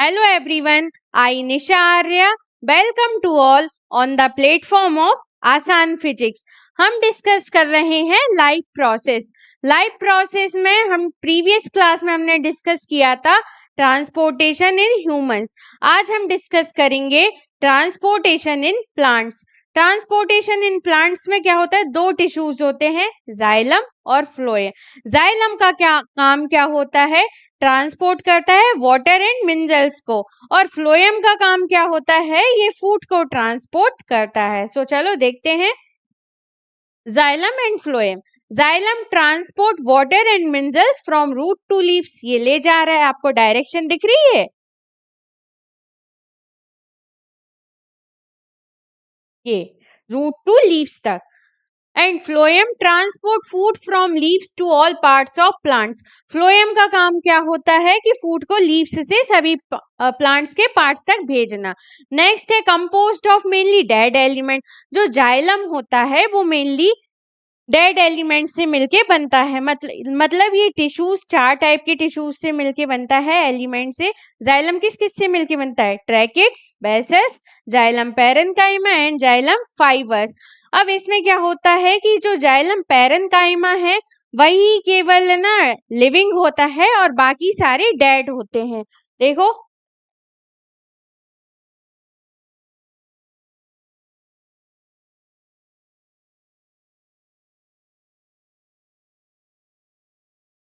Hello everyone, I Nisha Arya. Welcome to all on the platform of आसान physics. हम discuss कर रहे हैं लाइफ प्रोसेस। लाइफ प्रोसेस में हम प्रीवियस क्लास में हमने डिस्कस किया था ट्रांसपोर्टेशन इन ह्यूमंस। आज हम डिस्कस करेंगे transportation in plants. Transportation in plants में क्या होता है, दो टिश्यूज होते हैं, जाइलम और फ्लोएम। जाइलम का क्या काम क्या होता है, ट्रांसपोर्ट करता है वाटर एंड मिनरल्स को, और फ्लोएम का काम क्या होता है, ये फूड को ट्रांसपोर्ट करता है। सो चलो देखते हैं xylem and phloem. Xylem transport water and minerals from root to leaves, ये ले जा रहा है, आपको डायरेक्शन दिख रही है, ये रूट टू लीव्स तक। And phloem transport food from leaves to all parts of plants. Phloem का काम क्या होता है कि फूड को लीव्स से सभी प्लांट्स के पार्ट्स तक भेजना। नेक्स्ट है composed of mainly dead element. जो जाइलम होता है वो मेनली डेड एलिमेंट से मिलके बनता है, मतलब ये टिश्यूज चार टाइप के टिश्यूज से मिलके बनता है, एलिमेंट से। जाइलम किस किस से मिलके बनता है, tracheids, bases, xylem parenchyma and xylem fibres. अब इसमें क्या होता है कि जो जाइलम पैरेन्काइमा है वही केवल ना लिविंग होता है और बाकी सारे डेड होते हैं। देखो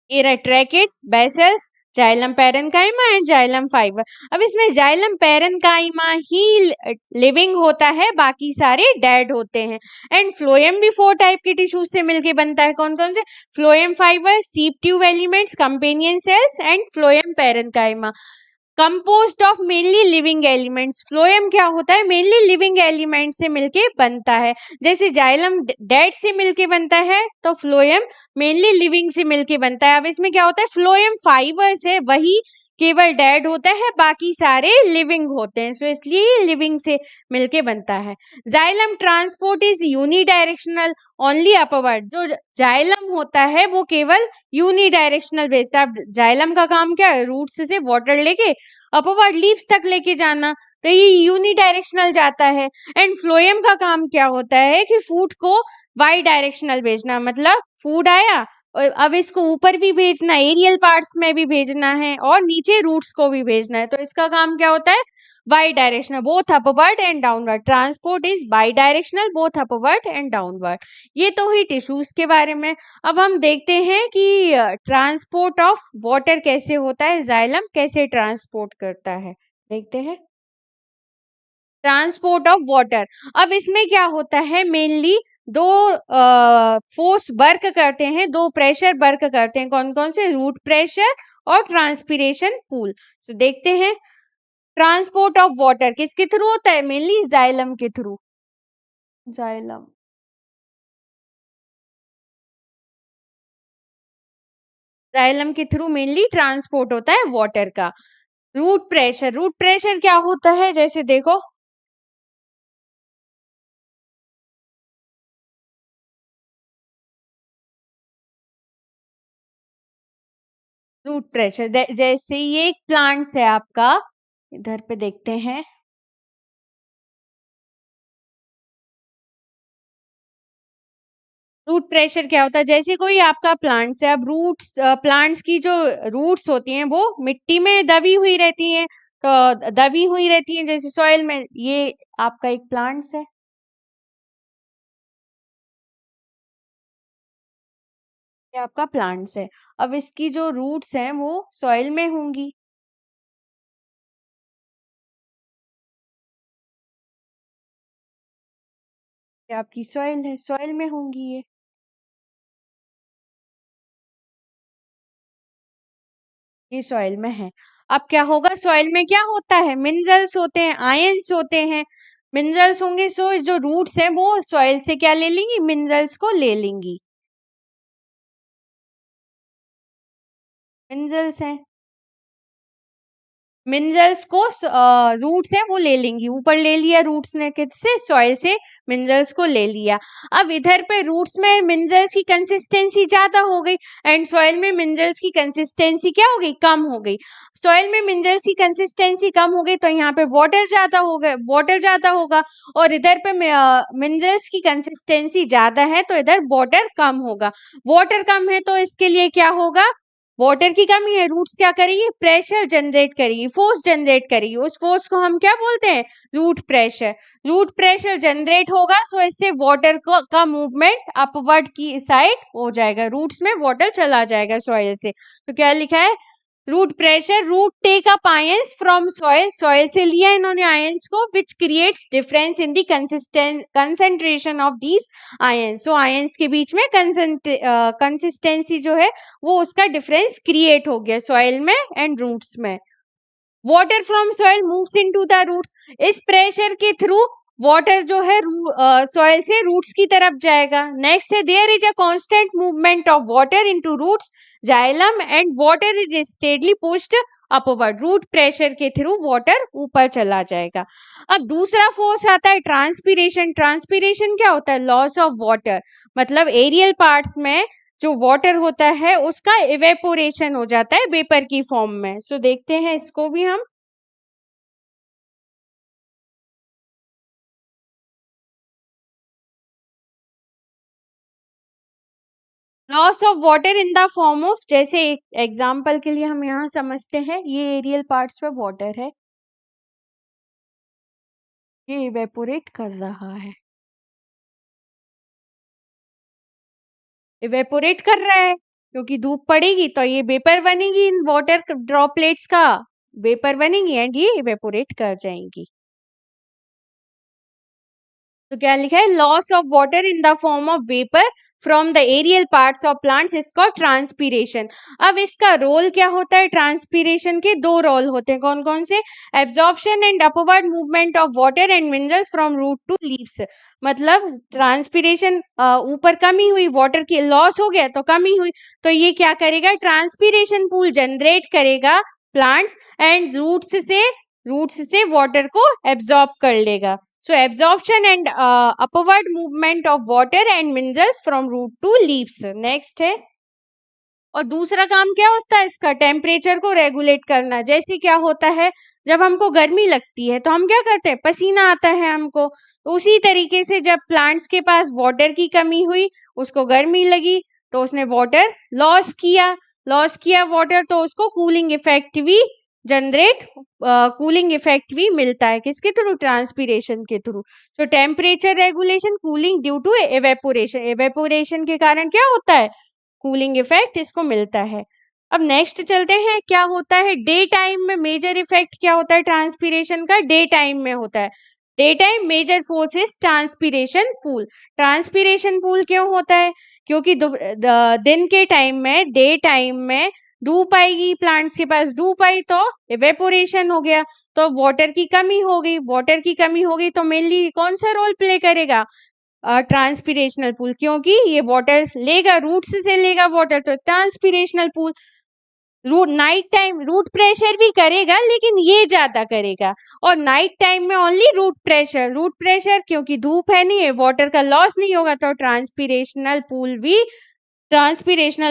ये रहा tracheids, vessels, xylem parenchyma and xylem fibre. अब इसमें जाइलम पैरेन्काइमा ही लिविंग होता है, बाकी सारे डेड होते हैं। एंड फ्लोएम भी फोर टाइप के टिश्यूज से मिलके बनता है, कौन कौन से, फ्लोएम फाइबर, सीप tube elements, companion cells and phloem parenchyma. Composed of mainly living elements. Phloem क्या होता है, मेनली लिविंग एलिमेंट से मिलके बनता है। जैसे जाइलम डेड से मिलके बनता है तो फ्लोएम मेनली लिविंग से मिलके बनता है। अब इसमें क्या होता है, फ्लोएम फाइबर्स है वही केवल डेड होता है, बाकी सारे लिविंग होते हैं, सो इसलिए लिविंग से मिलके बनता है। Xylem transport is unidirectional only upward. जो जाइलम होता है वो केवल यूनिडायरेक्शनल भेजता है। जाइलम का काम क्या है, रूट्स से वाटर लेके अपवर्ड लीव्स तक लेके जाना, तो ये यूनिडायरेक्शनल जाता है। एंड फ्लोएम का काम क्या होता है कि फूड को वाई डायरेक्शनल भेजना, मतलब फूड आया और अब इसको ऊपर भी भेजना, एरियल पार्ट्स में भी भेजना है और नीचे रूट्स को भी भेजना है, तो इसका काम क्या होता है, by directional, both upward and downward. Transport is by directional both upward and downward. ये तो हुई टिश्यूज के बारे में। अब हम देखते हैं कि ट्रांसपोर्ट ऑफ वाटर कैसे होता है, जाइलम कैसे ट्रांसपोर्ट करता है, देखते हैं। ट्रांसपोर्ट ऑफ वाटर, अब इसमें क्या होता है, मेनली दो फोर्स वर्क करते हैं, दो प्रेशर वर्क करते हैं, कौन कौन से, रूट प्रेशर और ट्रांसपिरेशन पूल। तो देखते हैं ट्रांसपोर्ट ऑफ वाटर किसके थ्रू होता है, मेनली जाइलम के थ्रू। जाइलम, जाइलम के थ्रू मेनली ट्रांसपोर्ट होता है वाटर का। रूट प्रेशर, रूट प्रेशर क्या होता है, जैसे देखो रूट प्रेशर, जैसे ये एक प्लांट्स है आपका, इधर पे देखते हैं। रूट प्रेशर क्या होता है, जैसे कोई आपका प्लांट्स है, अब रूट्स, प्लांट्स की जो रूट्स होती हैं वो मिट्टी में दबी हुई रहती हैं, तो दबी हुई रहती हैं जैसे सॉइल में, ये आपका एक प्लांट्स है, ये आपका प्लांट्स है। अब इसकी जो रूट्स हैं वो सॉइल में होंगी, ये आपकी सॉइल है, सॉइल में होंगी ये सॉइल में है। अब क्या होगा, सॉइल में क्या होता है, मिनरल्स होते हैं, आयंस होते हैं, मिनरल्स होंगे, सो जो रूट्स हैं वो सॉइल से क्या ले लेंगी, मिनरल्स को ले लेंगी, मिनरल्स हैं। मिनरल्स को रूट्स है वो ले लेंगी, ऊपर ले लिया रूट्स ने किससे, सॉइल से मिनरल्स को ले लिया। अब इधर पे रूट्स में मिनरल्स की कंसिस्टेंसी ज्यादा हो गई एंड सॉइल में मिनरल्स की कंसिस्टेंसी क्या हो गई, कम हो गई। सॉइल में मिनरल्स की कंसिस्टेंसी कम हो गई तो यहाँ पे वाटर ज्यादा हो गया, वाटर ज्यादा होगा, और इधर पे मिनरल्स की कंसिस्टेंसी ज्यादा है तो इधर वाटर कम होगा। वाटर कम है तो इसके लिए क्या होगा, वाटर की कमी है, रूट्स क्या करेगी, प्रेशर जनरेट करेगी, फोर्स जनरेट करेगी, उस फोर्स को हम क्या बोलते हैं, root pressure. Root pressure generate होगा सो इससे वाटर का मूवमेंट अपवर्ड की साइड हो जाएगा, रूट्स में वाटर चला जाएगा सॉइल से। तो क्या लिखा है, root pressure, root take up ions from soil, soil से लिया इन्होंने आयंस को, which creates difference in the concentration of these ions. So ions के बीच में कंसिस्टेंसी जो है वो उसका डिफरेंस क्रिएट हो गया सॉइल में एंड रूट्स में। Water from soil moves into the roots, इस प्रेशर के थ्रू वाटर जो है सॉइल से रूट्स की तरफ जाएगा। नेक्स्ट है, there is a constant movement of water into roots xylem and water is steadily pushed upward, root pressure के थ्रू वाटर ऊपर चला जाएगा। अब दूसरा फोर्स आता है ट्रांसपीरेशन। ट्रांसपीरेशन क्या होता है, लॉस ऑफ वाटर, मतलब एरियल पार्ट्स में जो वाटर होता है उसका इवेपोरेशन हो जाता है वेपर की फॉर्म में। सो देखते हैं इसको भी हम। Loss of water in the form of, जैसे एक एग्जांपल के लिए हम यहाँ समझते हैं, ये एरियल पार्ट्स पे वाटर है, ये इवेपोरेट कर रहा है, इवेपोरेट कर रहा है क्योंकि धूप पड़ेगी तो ये वेपर बनेगी, इन वाटर ड्रॉपलेट्स का वेपर बनेगी एंड ये इवेपोरेट कर जाएंगी। तो क्या लिखा है, loss of water in the form of vapour from the aerial parts of plants इसका ट्रांसपीरेशन। अब इसका रोल क्या होता है, ट्रांसपीरेशन के दो रोल होते हैं, कौन कौन से, absorption and upward movement of water and minerals from root to leaves. मतलब ट्रांसपीरेशन, ऊपर कमी हुई, वाटर की लॉस हो गया तो कमी हुई, तो ये क्या करेगा, ट्रांसपीरेशन पूल जनरेट करेगा प्लांट्स एंड रूट्स से वाटर को एब्जॉर्ब कर लेगा। So absorption and upward movement of water and minerals from root to leaves. Next है, और दूसरा काम क्या होता है इसका, टेम्परेचर को रेगुलेट करना। जैसे क्या होता है, जब हमको गर्मी लगती है तो हम क्या करते हैं, पसीना आता है हमको, तो उसी तरीके से जब प्लांट्स के पास वाटर की कमी हुई, उसको गर्मी लगी तो उसने वाटर लॉस किया वाटर, तो उसको कूलिंग इफेक्ट भी जनरेट कूलिंग इफेक्ट भी मिलता है, किसके थ्रू, ट्रांसपीरेशन के through. So temperature regulation, cooling due to evaporation के कारण क्या होता है, कूलिंग इफेक्ट इसको मिलता है। अब नेक्स्ट चलते हैं, क्या होता है डे टाइम में, मेजर इफेक्ट क्या होता है ट्रांसपीरेशन का, डे टाइम में होता है। Day time major force is transpiration pull. Transpiration pull क्यों होता है, क्योंकि दिन के टाइम में, डे टाइम में धूप आएगी, प्लांट्स के पास धूप आई तो इवेपोरेशन हो गया, तो वाटर की कमी हो गई, वाटर की कमी हो गई तो मेनली कौन सा रोल प्ले करेगा, ट्रांसपीरेशनल पूल, क्योंकि ये वाटर लेगा, रूट्स से लेगा वाटर, तो transpirational pull. Night time root pressure भी करेगा लेकिन ये ज्यादा करेगा, और नाइट टाइम में ओनली रूट प्रेशर क्योंकि धूप है नहीं है, वाटर का लॉस नहीं होगा, तो ट्रांसपीरेशनल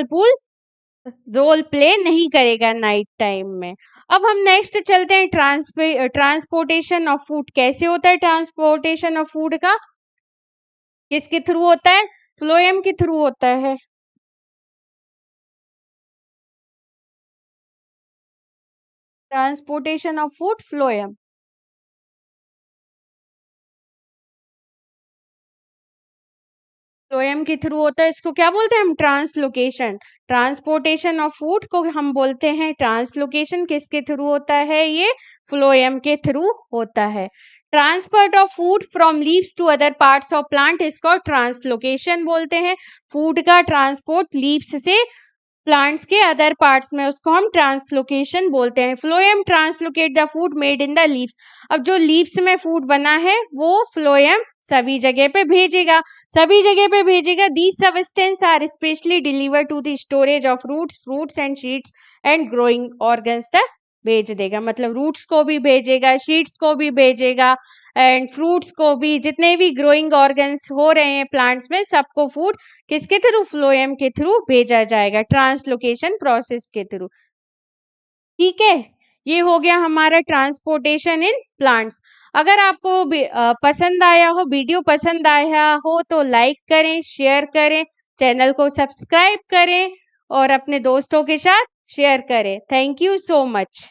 पूल रोल प्ले नहीं करेगा नाइट टाइम में। अब हम नेक्स्ट चलते हैं, ट्रांसपोर्टेशन ऑफ फूड कैसे होता है, ट्रांसपोर्टेशन ऑफ फूड का किसके थ्रू होता है, फ्लोएम के थ्रू होता है। Transportation of food phloem, phloem के थ्रू होता है, इसको क्या बोलते हैं हम, ट्रांसलोकेशन। ट्रांसपोर्टेशन ऑफ फूड को हम बोलते हैं ट्रांसलोकेशन, किसके थ्रू होता है, ये फ्लोएम के थ्रू होता है। Transport of food from leaves to other parts of plant इसको ट्रांसलोकेशन बोलते हैं। फूड का ट्रांसपोर्ट लीव्स से प्लांट्स के अदर पार्ट्स में, उसको हम ट्रांसलोकेशन बोलते हैं। Phloem translocate the food made in the leaves, अब जो लीव्स में फूड बना है वो फ्लोएम सभी जगह पे भेजेगा। These substance are specially deliver to the storage of roots, fruits and seeds and growing organs the भेज देगा, मतलब रूट्स को भी भेजेगा, शीट्स को भी भेजेगा एंड फ्रूट्स को भी, जितने भी ग्रोइंग ऑर्गन्स हो रहे हैं प्लांट्स में सबको फूड किसके थ्रू, फ्लोएम के थ्रू भेजा जाएगा, ट्रांसलोकेशन प्रोसेस के थ्रू। ठीक है, ये हो गया हमारा ट्रांसपोर्टेशन इन प्लांट्स। अगर आपको पसंद आया हो, वीडियो पसंद आया हो तो लाइक करें, शेयर करें, चैनल को सब्सक्राइब करें और अपने दोस्तों के साथ शेयर करें। Thank you so much.